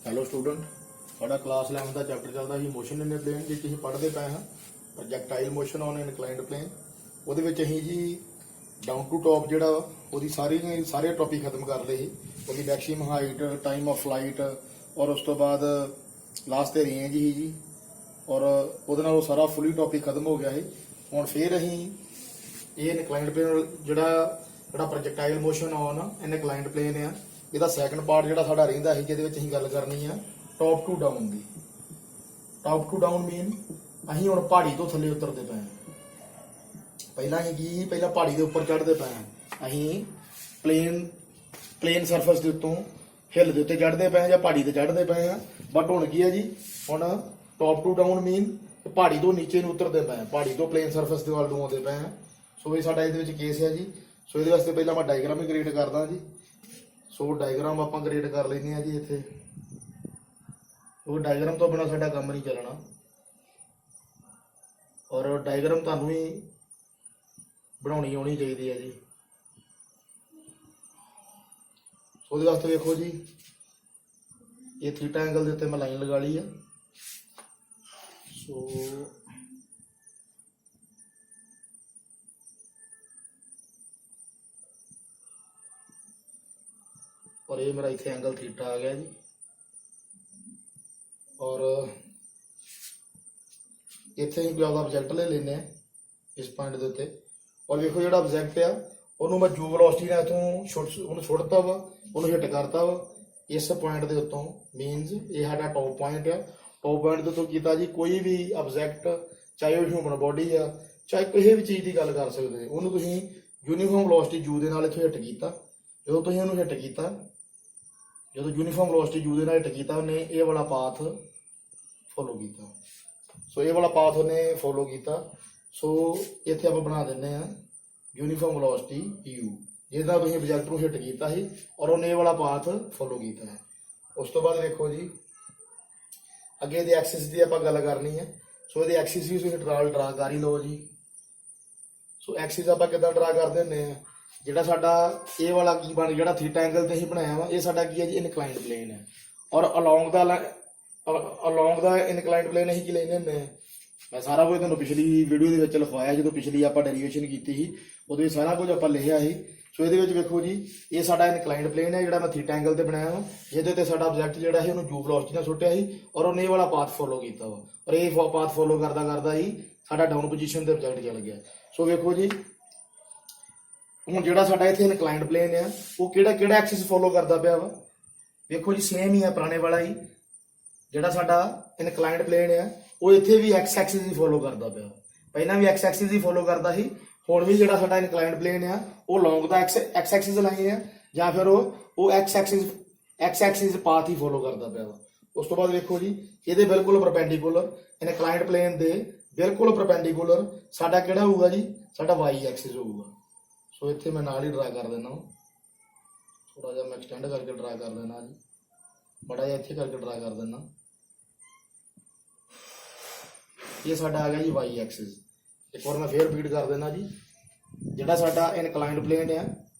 Hello student, ਸਾਡਾ class 11 ਦਾ chapter ਚੱਲਦਾ ਸੀ motion ਇਨ plain, ਜਿਸ ਅਸੀਂ ਪੜ੍ਹਦੇ ਪਏ ਹਾਂ ਪ੍ਰੋਜੈਕਟਾਈਲ ਮੋਸ਼ਨ ਔਨ ਇਨਕਲਾਈਨਡ ਪਲੇਨ। ਉਹਦੇ ਵਿੱਚ ਅਸੀਂ ਜੀ ਡਾਊਨ ਟੂ ਟੌਪ ਜਿਹੜਾ ਉਹਦੀ ਸਾਰੇ ਟੌਪਿਕ ਖਤਮ ਕਰ ਲਏ ਸੀ। ਉਹਦੀ maximum height, time of flight, ਔਰ ਉਸ ਤੋਂ ਬਾਅਦ ਲਾਸਟ ਤੇ ਰੇਂਜ ਹੀ ਜੀ, ਔਰ ਉਹਦੇ ਨਾਲ ਉਹ ਸਾਰਾ ਫੁੱਲੀ ਟੌਪਿਕ ਖਤਮ ਹੋ ਗਿਆ ਸੀ। ਹੁਣ ਫਿਰ ਅਸੀਂ ਇਹ ਇਨਕਲਾਈਨਡ ਪਲੇਨ ਜਿਹੜਾ ਪ੍ਰੋਜੈਕਟਾਈਲ ਮੋਸ਼ਨ ਔਨ ਇਨਕਲਾਈਨਡ ਪਲੇਨ ਆ, ਇਹਦਾ ਸੈਕੰਡ ਪਾਰਟ ਜਿਹੜਾ ਸਾਡਾ ਰਹਿੰਦਾ ਸੀ, ਜਿਹਦੇ ਵਿੱਚ ਅਸੀਂ ਗੱਲ ਕਰਨੀ ਆ top to down the. Top to down ਮੀਨ ਅਸੀਂ ਹੁਣ ਪਹਾੜੀ ਤੋਂ ਥੱਲੇ ਉਤਰਦੇ ਪਏ ਹਾਂ। ਪਹਿਲਾਂ ਅਸੀਂ ਪਹਿਲਾਂ ਪਹਾੜੀ ਦੇ ਉੱਪਰ ਚੜ੍ਹਦੇ ਪਏ ਹਾਂ, ਅਸੀਂ ਪਲੇਨ ਸਰਫੇਸ ਦੇ ਉੱਤੋਂ ਹਿੱਲ ਦੇ ਉੱਤੇ ਚੜ੍ਹਦੇ ਪਏ ਹਾਂ ਜਾਂ ਪਹਾੜੀ ਤੇ ਚੜ੍ਹਦੇ ਪਏ ਹਾਂ। ਬਟ ਹੁਣ ਕੀ ਹੈ ਜੀ, ਹੁਣ ਟੌਪ ਟੂ ਡਾਊਨ ਮੀਨ ਪਹਾੜੀ ਤੋਂ ਨੀਚੇ ਨੂੰ ਉਤਰਦੇ ਪਏ ਹਾਂ, ਪਹਾੜੀ ਤੋਂ ਪਲੇਨ ਸਰਫੇਸ ਦੇ ਵੱਲ ਨੂੰ ਆਉਂਦੇ ਪਏ ਹਾਂ। ਸੋ ਇਹ ਸਾਡਾ ਇਹਦੇ ਵਿੱਚ ਕੇਸ ਹੈ ਜੀ। ਸੋ ਇਹਦੇ ਵਾਸਤੇ ਪਹਿਲਾਂ ਮੈਂ ਡਾਇਗਰਾਮ ਹੀ ਕ੍ਰੀਏਟ ਕਰਦਾ ਜੀ। ਸੋ ਡਾਇਗਰਾਮ ਆਪਾਂ ਕ੍ਰੀਏਟ ਕਰ ਲੈਂਦੇ ਹਾਂ ਜੀ ਇੱਥੇ। ਉਹ ਡਾਇਗਰਾਮ ਤੋਂ ਬਿਨਾਂ ਸਾਡਾ ਕੰਮ ਨਹੀਂ ਚੱਲਣਾ, ਔਰ ਡਾਇਗਰਾਮ ਤੁਹਾਨੂੰ ਹੀ ਬਣਾਉਣੀ ਆਉਣੀ ਚਾਹੀਦੀ ਹੈ ਜੀ। ਸੋ ਉਹਦੇ ਵਾਸਤੇ ਵੇਖੋ ਜੀ, ਇਹ ਥੀਟਾ ਐਂਗਲ ਦੇ ਉੱਤੇ ਮੈਂ ਲਾਈਨ ਲਗਾ ਲਈ ਹੈ। ਸੋ और ये मेरा इतने एंगल थीटा आ गया जी। और इतने ही कोई ऑब्जेक्ट ले लेने इस पॉइंट के उत्ते, और देखो जो ऑब्जेक्ट आ उन्होंने मैं जू वेलोसिटी ने इतों छुड़ता वा, उन्होंने हिट करता वा इस पॉइंट के उत्तों। मीनस ये साडा टॉप पॉइंट है। टॉप पॉइंट के उत्तों किया जी कोई भी ऑब्जेक्ट, चाहे वो ह्यूमन बॉडी आ, चाहे किसी भी चीज़ की गल कर सकते हैं, उन्होंने तुसीं यूनीफॉर्म वेलोसिटी जू के नाल इत्थों हिट किया। जो तुसीं उन्होंने हिट किया, जो यूनीफॉर्म वेलोसिटी यू के नाल हिट किया, उन्हें ये वाला पाथ फॉलो किया। सो ये वाला पाथ उन्हें फॉलो किया। सो इत्थे आप बना देने यूनीफॉर्म वेलोसिटी यू, जिसका तुसीं ऑब्जेक्ट को हिट किया ही, और उन्हें ये वाला पाथ फॉलो किया है। उस तो बाद देखो जी अगे ये एक्सिस की आप गल करनी है। सो ये एक्सिस भी तुसीं ड्रा कर ही लो जी। सो एक्सिस आप किदां ड्रा कर देने ਜਿਹੜਾ ਸਾਡਾ ਇਹ ਵਾਲਾ ਕੀ ਬਣ ਜਿਹੜਾ ਥੀਟਾ ਐਂਗਲ ਤੇ ਅਸੀਂ ਬਣਾਇਆ ਵਾ, ਇਹ ਸਾਡਾ ਕੀ ਹੈ ਜੀ ਇਨਕਲਾਈਨਡ ਪਲੇਨ ਹੈ। ਔਰ ਅਲੋਂਗ ਦਾ ਇਨਕਲਾਈਨਡ ਪਲੇਨ ਅਸੀਂ ਕੀ ਲੈਂਦੇ ਹੁੰਦੇ ਆ, ਮੈਂ ਸਾਰਾ ਕੁਝ ਤੁਹਾਨੂੰ ਪਿਛਲੀ ਵੀਡੀਓ ਦੇ ਵਿੱਚ ਲਿਖਵਾਇਆ। ਜਦੋਂ ਪਿਛਲੀ ਆਪਾਂ ਡੈਰੀਵੇਸ਼ਨ ਕੀਤੀ ਸੀ ਉਹਦੇ ਵਿੱਚ ਸਾਰਾ ਕੁਝ ਆਪਾਂ ਲਿਖਿਆ ਸੀ। ਸੋ ਇਹਦੇ ਵਿੱਚ ਵੇਖੋ ਜੀ, ਇਹ ਸਾਡਾ ਇਨਕਲਾਈਨਡ ਪਲੇਨ ਹੈ ਜਿਹੜਾ ਮੈਂ ਥੀਟਾ ਐਂਗਲ ਤੇ ਬਣਾਇਆ ਵਾ, ਜਿਹਦੇ ਤੇ ਸਾਡਾ ਆਬਜੈਕਟ ਜਿਹੜਾ ਸੀ ਉਹਨੂੰ ਯੂ ਵੈਲੋਸਿਟੀ ਨਾਲ ਸੁੱਟਿਆ ਸੀ, ਔਰ ਉਹਨੇ ਇਹ ਵਾਲਾ ਪਾਥ ਫੋਲੋ ਕੀਤਾ ਵਾ, ਔਰ ਇਹ ਪਾਥ ਫੋਲੋ ਕਰਦਾ ਹੀ ਸਾਡਾ ਡਾਊਨ ਪੋਜੀਸ਼ਨ ਤੇ ਆਬਜੈਕਟ ਚੱਲ ਗਿਆ। ਸੋ ਵੇਖੋ ਜੀ, ਹੁਣ ਜਿਹੜਾ ਸਾਡਾ ਇੱਥੇ ਇਨਕਲਾਈਨਡ ਪਲੇਨ ਆ, ਉਹ ਕਿਹੜਾ ਐਕਸਿਸ ਫੋਲੋ ਕਰਦਾ ਪਿਆ ਵਾ। ਵੇਖੋ ਜੀ ਸੇਮ ਹੀ ਆ ਪੁਰਾਣੇ ਵਾਲਾ ਹੀ। ਜਿਹੜਾ ਸਾਡਾ ਇਨਕਲਾਈਨਡ ਪਲੇਨ ਆ, ਉਹ ਇੱਥੇ ਵੀ ਐਕਸ ਐਕਸਿਸ ਹੀ ਫੋਲੋ ਕਰਦਾ ਪਿਆ। ਪਹਿਲਾਂ ਵੀ ਐਕਸ ਐਕਸਿਸ ਹੀ ਫੋਲੋ ਕਰਦਾ ਸੀ, ਹੁਣ ਵੀ ਜਿਹੜਾ ਸਾਡਾ ਇਨਕਲਾਈਨਡ ਪਲੇਨ ਆ ਉਹ ਲੌਂਗ ਦਾ ਐਕਸ ਐਕਸਿਸ ਲਾਈ ਆ, ਜਾਂ ਫਿਰ ਉਹ ਐਕਸ ਐਕਸਿਸ ਪਾਥ ਹੀ ਫੋਲੋ ਕਰਦਾ ਪਿਆ ਵਾ। ਉਸ ਤੋਂ ਬਾਅਦ ਵੇਖੋ ਜੀ, ਇਹਦੇ ਬਿਲਕੁਲ ਪਰਪੈਂਡੀਕੂਲਰ, ਇਨਕਲਾਈਨਡ ਪਲੇਨ ਦੇ ਬਿਲਕੁਲ ਪਰਪੈਂਡੀਕੂਲਰ ਸਾਡਾ ਕਿਹੜਾ ਹੋਊਗਾ ਜੀ, ਸਾਡਾ ਵਾਈ ਐਕਸਿਸ ਹੋਊਗਾ। सो इत्थे मैं नाल ही ड्रा कर देना, थोड़ा जा मैं एक्सटेंड करके ड्रा कर देना जी, बड़ा जा इत्थे करके ड्रा कर देना। ये साडा आ गया जी वाई एक्सिस। एक बार मैं फिर रिपीट कर देना जी, जिहड़ा साडा इनकलाइंड प्लेन है,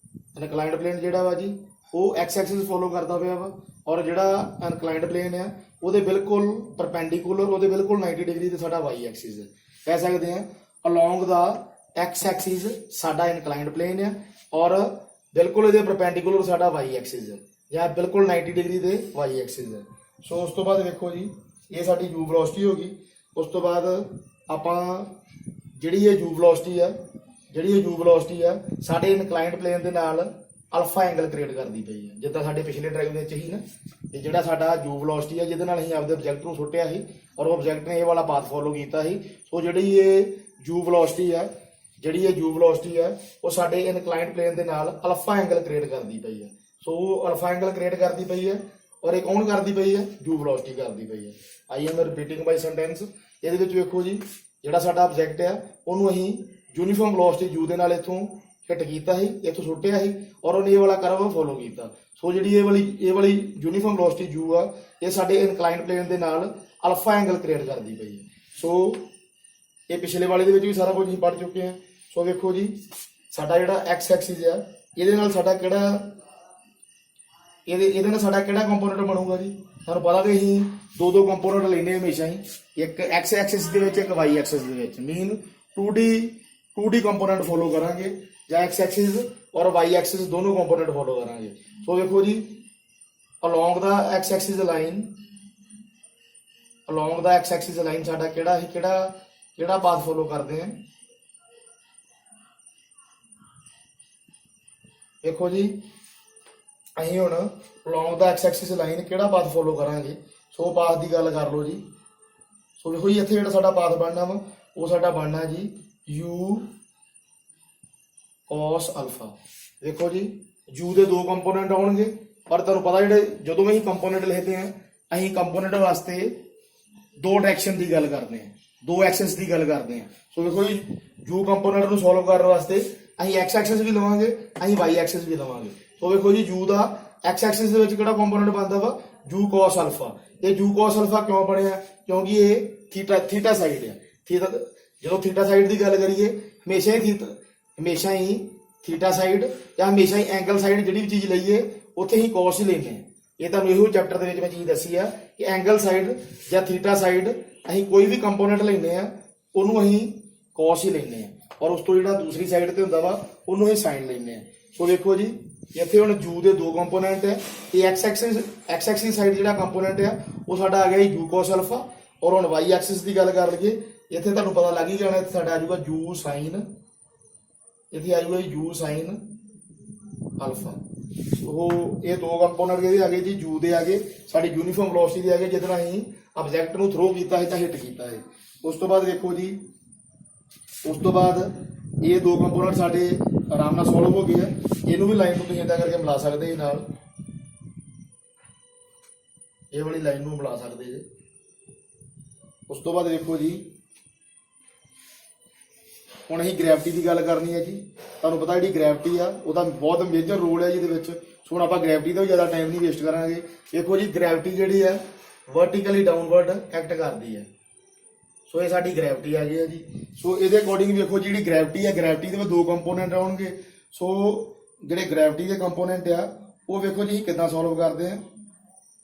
इनकलाइंड प्लेन जिहड़ा वा जी वो एक्स एक्सिस फॉलो करता पिया वा, और जिहड़ा इनकलाइंड प्लेन है ਉਹਦੇ बिल्कुल परपेंडिकुलर, ਉਹਦੇ बिल्कुल 90 डिग्री ਤੇ ਸਾਡਾ वाई एक्सिस है। कह सकते हैं अलोंग द एक्स एक्सिस साडा इनकलाइंड प्लेन है, और बिल्कुल ये परपेंडिकुलर साडा वाई एक्सिस है, या बिल्कुल 90 डिग्री दे वाई एक्सिस है। सो उस तो बाद देखो जी, ये साडी यू वेलोसिटी होगी। उस तो बाद आपां जिहड़ी ये यू वेलोसिटी है साडे इनकलाइंड प्लेन दे नाल अल्फा एंगल क्रिएट करदी पई है। जिद्दां साडे पिछले ड्राइव विच ही ना, ये जिहड़ा साडा यू वेलोसिटी है, जिहदे नाल असीं आपदे ऑब्जेक्ट नूं सुੱਟਿਆ ਸੀ, और ऑब्जेक्ट ने ये वाला पाथ फॉलो कीता ਸੀ। सो जिहड़ी ये यू वेलोसिटी है, ਜਿਹੜੀ ਇਹ ਯੂ ਵੈਲੋਸਿਟੀ ਹੈ, ਉਹ ਸਾਡੇ ਇਨਕਲਾਈਨਡ ਪਲੇਨ ਦੇ ਨਾਲ ਅਲਫਾ ਐਂਗਲ ਕ੍ਰੀਏਟ ਕਰਦੀ ਪਈ ਹੈ। ਸੋ ਉਹ ਅਲਫਾ ਐਂਗਲ ਕ੍ਰੀਏਟ ਕਰਦੀ ਪਈ ਹੈ, ਔਰ ਇਹ ਕੌਣ ਕਰਦੀ ਪਈ ਹੈ, ਯੂ ਵੈਲੋਸਿਟੀ ਕਰਦੀ ਪਈ ਹੈ। I am repeating by sentence. ਇਹਦੇ ਵਿੱਚ ਵੇਖੋ ਜੀ, ਜਿਹੜਾ ਸਾਡਾ ਆਬਜੈਕਟ ਆ ਉਹਨੂੰ ਅਸੀਂ ਯੂਨੀਫਾਰਮ ਵੈਲੋਸਿਟੀ ਯੂ ਦੇ ਨਾਲ ਇੱਥੋਂ ਹਿੱਟ ਕੀਤਾ ਸੀ, ਇੱਥੋਂ ਸੁੱਟਿਆ ਸੀ, ਔਰ ਉਹਨੇ ਇਹ ਵਾਲਾ ਕਰਵ ਫੋਲੋ ਕੀਤਾ। ਸੋ ਜਿਹੜੀ ਇਹ ਵਾਲੀ ਯੂਨੀਫਾਰਮ ਵੈਲੋਸਿਟੀ ਯੂ ਆ, ਇਹ ਸਾਡੇ ਇਨਕਲਾਈਨਡ ਪਲੇਨ ਦੇ ਨਾਲ ਅਲਫਾ ਐਂਗਲ ਕ੍ਰੀਏਟ ਕਰਦੀ ਪਈ ਹੈ। ਸੋ ਇਹ ਪਿਛਲੇ ਵਾਲੇ ਦੇ ਵਿੱਚ ਵੀ ਸਾਰਾ ਕੁਝ ਅਸੀਂ ਪੜ੍ਹ ਚੁੱਕੇ ਹਾਂ। ਸੋ ਵੇਖੋ ਜੀ, ਸਾਡਾ ਜਿਹੜਾ ਐਕਸ ਐਕਸਿਸ ਆ, ਇਹਦੇ ਨਾਲ ਸਾਡਾ ਕਿਹੜਾ ਇਹਦੇ ਨਾਲ ਸਾਡਾ ਕਿਹੜਾ ਕੰਪੋਨੈਂਟ ਬਣੂਗਾ ਜੀ, ਤੁਹਾਨੂੰ ਪਤਾ ਕਿ ਅਸੀਂ ਦੋ ਕੰਪੋਨੈਂਟ ਲੈਨੇ ਹਮੇਸ਼ਾ ਹੀ, ਇੱਕ x ਐਕਸਿਸ ਦੇ ਵਿੱਚ, ਇੱਕ y ਐਕਸਿਸ ਦੇ ਵਿੱਚ। ਮੀਨ 2D ਕੰਪੋਨੈਂਟ ਫੋਲੋ ਕਰਾਂਗੇ ਜਾਂ x ਐਕਸਿਸ ਔਰ y ਐਕਸਿਸ ਦੋਨੋਂ ਕੰਪੋਨੈਂਟ ਫੋਲੋ ਕਰਾਂਗੇ। ਸੋ ਵੇਖੋ ਜੀ, ਅਲੋਂਗ ਦਾ x ਐਕਸਿਸ ਲਾਈਨ ਸਾਡਾ ਕਿਹੜਾ ਪਾਥ ਫੋਲੋ ਕਰਦੇ ਆ। ਦੇਖੋ ਜੀ, ਅਸੀਂ ਹੁਣ ਅਲੋਂਗ ਦਾ x ਐਕਸਿਸ ਲਾਈਨ ਕਿਹੜਾ ਪਾਥ ਫੋਲੋ ਕਰਾਂਗੇ। ਸੋ ਪਾਥ ਦੀ ਗੱਲ ਕਰ ਲਓ ਜੀ। ਸੋ ਵੇਖੋ ਜੀ, ਇੱਥੇ ਜਿਹੜਾ ਸਾਡਾ ਪਾਥ ਬਣਨਾ ਵਾ ਉਹ ਸਾਡਾ ਬਣਨਾ ਜੀ u cos alpha। ਦੇਖੋ ਜੀ, u ਦੇ ਦੋ ਕੰਪੋਨੈਂਟ ਆਉਣਗੇ, ਪਰ ਤੁਹਾਨੂੰ ਪਤਾ ਜਿਹੜੇ ਜਦੋਂ ਵੀ ਅਸੀਂ ਕੰਪੋਨੈਂਟ ਲਿਖਦੇ ਆ, ਅਸੀਂ ਕੰਪੋਨੈਂਟ ਵਾਸਤੇ ਦੋ ਡਾਇਰੈਕਸ਼ਨ ਦੀ ਗੱਲ ਕਰਦੇ ਆ, ਦੋ ਐਕਸਿਸ ਦੀ ਗੱਲ ਕਰਦੇ ਆ। ਸੋ ਵੇਖੋ ਜੀ, u ਕੰਪੋਨੈਂਟ ਨੂੰ ਸੋਲਵ ਕਰਨ ਵਾਸਤੇ ਅਸੀਂ x ਐਕਸਿਸ ਵੀ ਲਵਾਂਗੇ, ਅਸੀਂ y ਐਕਸਿਸ ਵੀ ਲਵਾਂਗੇ। ਸੋ ਵੇਖੋ ਜੀ, u ਦਾ x ਐਕਸਿਸ ਦੇ ਵਿੱਚ ਕਿਹੜਾ ਕੰਪੋਨੈਂਟ ਬਣਦਾ ਵਾ, u cos alpha। ਇਹ u cos alpha ਕਿਉਂ ਬਣਿਆ, ਕਿਉਂਕਿ ਇਹ ਥੀਟਾ ਸਾਈਡ ਆ। ਜਦੋਂ ਥੀਟਾ ਸਾਈਡ ਦੀ ਗੱਲ ਕਰੀਏ, ਹਮੇਸ਼ਾ ਹੀ ਥੀਟਾ ਸਾਈਡ ਜਾਂ ਹਮੇਸ਼ਾ ਹੀ ਐਂਗਲ ਸਾਈਡ ਜਿਹੜੀ ਵੀ ਚੀਜ਼ ਲਈਏ ਉੱਥੇ ਹੀ cos ਹੀ ਲੈਂਦੇ ਆ। ਇਹ ਤੁਹਾਨੂੰ ਇਹੋ ਚੈਪਟਰ ਦੇ ਵਿੱਚ ਮੈਂ ਚੀਜ਼ ਦੱਸੀ ਆ ਕਿ ਐਂਗਲ ਸਾਈਡ ਜਾਂ ਥੀਟਾ ਸਾਈਡ ਅਸੀਂ ਕੋਈ ਵੀ ਕੰਪੋਨੈਂਟ ਲੈਂਦੇ ਆ ਉਹਨੂੰ ਅਸੀਂ cos ਹੀ ਲੈਂਦੇ ਆ, ਔਰ ਉਸ ਤੋਂ ਜਿਹੜਾ ਦੂਸਰੀ ਸਾਈਡ ਤੇ ਹੁੰਦਾ ਵਾ ਉਹਨੂੰ ਅਸੀਂ sin ਲੈਂਦੇ ਆ। ਸੋ ਵੇਖੋ ਜੀ, ਇੱਥੇ ਹੁਣ u ਦੇ ਦੋ ਕੰਪੋਨੈਂਟ ਹੈ, ਤੇ x ਐਕਸਿਸ ਸਾਈਡ ਜਿਹੜਾ ਕੰਪੋਨੈਂਟ ਆ ਉਹ ਸਾਡਾ ਆ ਗਿਆ u cos alpha। ਔਰ ਹੁਣ y ਐਕਸਿਸ ਦੀ ਗੱਲ ਕਰ ਲਈਏ, ਇੱਥੇ ਤੁਹਾਨੂੰ ਪਤਾ ਲੱਗ ਹੀ ਜਾਣਾ, ਇੱਥੇ ਸਾਡਾ ਆ ਜਾਊਗਾ u sin, ਇੱਥੇ ਆ ਜਾਊਗਾ u sin alpha। ਉਹ ਇਹ ਦੋ ਕੰਪੋਨੈਂਟ ਕਿਹਦੇ ਆ ਗਏ ਜੀ, u ਦੇ ਆ ਗਏ, ਸਾਡੀ ਯੂਨੀਫਾਰਮ ਵੈਲੋਸਿਟੀ ਦੇ ਆ ਗਏ, ਜਿਹਦੇ ਨਾਲ ਅਸੀਂ ਆਬਜੈਕਟ ਨੂੰ ਥਰੋ ਕੀਤਾ ਹੈ ਜਾਂ ਹਿੱਟ ਕੀਤਾ ਹੈ। ਉਸ ਤੋਂ ਬਾਅਦ ਵੇਖੋ ਜੀ, ਉਸ ਤੋਂ ਬਾਅਦ ਇਹ ਦੋ ਕੰਪੋਨੈਂਟ ਸਾਡੇ ਆਰਾਮ ਨਾਲ ਸੋਲਵ ਹੋ ਗਏ ਆ। ਇਹਨੂੰ ਵੀ ਲਾਈਨ ਨੂੰ ਤੁਸੀਂ ਇਦਾਂ ਕਰਕੇ ਮਿਲਾ ਸਕਦੇ ਜੀ, ਨਾਲ ਇਹ ਵਾਲੀ ਲਾਈਨ ਨੂੰ ਮਿਲਾ ਸਕਦੇ ਜੀ। ਉਸ ਤੋਂ ਬਾਅਦ ਵੇਖੋ ਜੀ, ਹੁਣ ਅਸੀਂ ਗ੍ਰੈਵਿਟੀ ਦੀ ਗੱਲ ਕਰਨੀ ਹੈ ਜੀ। ਤੁਹਾਨੂੰ ਪਤਾ ਜਿਹੜੀ ਗ੍ਰੈਵਿਟੀ ਆ ਉਹਦਾ ਬਹੁਤ ਮੇਜਰ ਰੋਲ ਹੈ ਜਿਹਦੇ ਵਿੱਚ। ਸੋ ਹੁਣ ਆਪਾਂ ਗ੍ਰੈਵਿਟੀ ਦਾ ਵੀ ਜ਼ਿਆਦਾ ਟਾਈਮ ਨਹੀਂ ਵੇਸਟ ਕਰਾਂਗੇ। ਦੇਖੋ ਜੀ, ਗ੍ਰੈਵਿਟੀ ਜਿਹੜੀ ਆ ਵਰਟੀਕਲੀ ਡਾਊਨਵਰਡ ਐਕਟ ਕਰਦੀ ਹੈ। ਸੋ ਇਹ ਸਾਡੀ ਗ੍ਰੈਵਿਟੀ ਆ ਗਈ ਹੈ ਜੀ। ਸੋ ਇਹਦੇ ਅਕੋਰਡਿੰਗ ਵੇਖੋ, ਜਿਹੜੀ ਗ੍ਰੈਵਿਟੀ ਆ, ਗ੍ਰੈਵਿਟੀ ਦੇ ਵਿੱਚ ਦੋ ਕੰਪੋਨੈਂਟ ਆਉਣਗੇ। ਸੋ ਜਿਹੜੇ ਗ੍ਰੈਵਿਟੀ ਦੇ ਕੰਪੋਨੈਂਟ ਆ ਉਹ ਵੇਖੋ ਜੀ ਕਿੱਦਾਂ ਸੋਲਵ ਕਰਦੇ ਆ।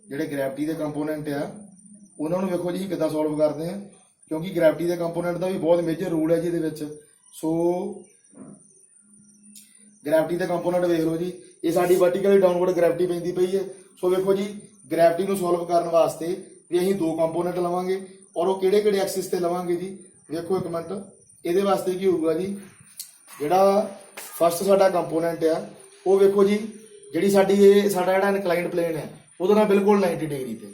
ਜਿਹੜੇ ਗ੍ਰੈਵਿਟੀ ਦੇ ਕੰਪੋਨੈਂਟ ਆ ਉਹਨਾਂ ਨੂੰ ਵੇਖੋ ਜੀ ਕਿੱਦਾਂ ਸੋਲਵ ਕਰਦੇ ਆ, ਕਿਉਂਕਿ ਗ੍ਰੈਵਿਟੀ ਦੇ ਕੰਪੋਨੈਂਟ ਦਾ ਵੀ ਬਹੁਤ ਮੇਜਰ ਰੋਲ ਹੈ ਜਿਹਦੇ ਵਿੱਚ। ਸੋ ਗ੍ਰੈਵਿਟੀ ਦੇ ਕੰਪੋਨੈਂਟ ਵੇਖ ਲਓ ਜੀ, ਇਹ ਸਾਡੀ ਵਰਟੀਕਲੀ ਡਾਊਨਵਰਡ ਗ੍ਰੈਵਿਟੀ ਪੈਂਦੀ ਪਈ ਹੈ। ਸੋ ਵੇਖੋ ਜੀ, ਗ੍ਰੈਵਿਟੀ ਨੂੰ ਸੋਲਵ ਕਰਨ ਵਾਸਤੇ ਵੀ ਅਸੀਂ ਦੋ ਕੰਪੋਨੈਂਟ ਲਵਾਂਗੇ, ਔਰ ਉਹ ਕਿਹੜੇ ਐਕਸਿਸ ਤੇ ਲਵਾਂਗੇ ਜੀ। ਵੇਖੋ ਇੱਕ ਮਿੰਟ, ਇਹਦੇ ਵਾਸਤੇ ਕੀ ਹੋਊਗਾ ਜੀ, ਜਿਹੜਾ ਫਸਟ ਸਾਡਾ ਕੰਪੋਨੈਂਟ ਆ ਉਹ ਵੇਖੋ ਜੀ, ਜਿਹੜੀ ਸਾਡਾ ਜਿਹੜਾ ਇਨਕਲਾਈਨਡ ਪਲੇਨ ਹੈ ਉਹਦੇ ਨਾਲ ਬਿਲਕੁਲ 90 ਡਿਗਰੀ ਤੇ,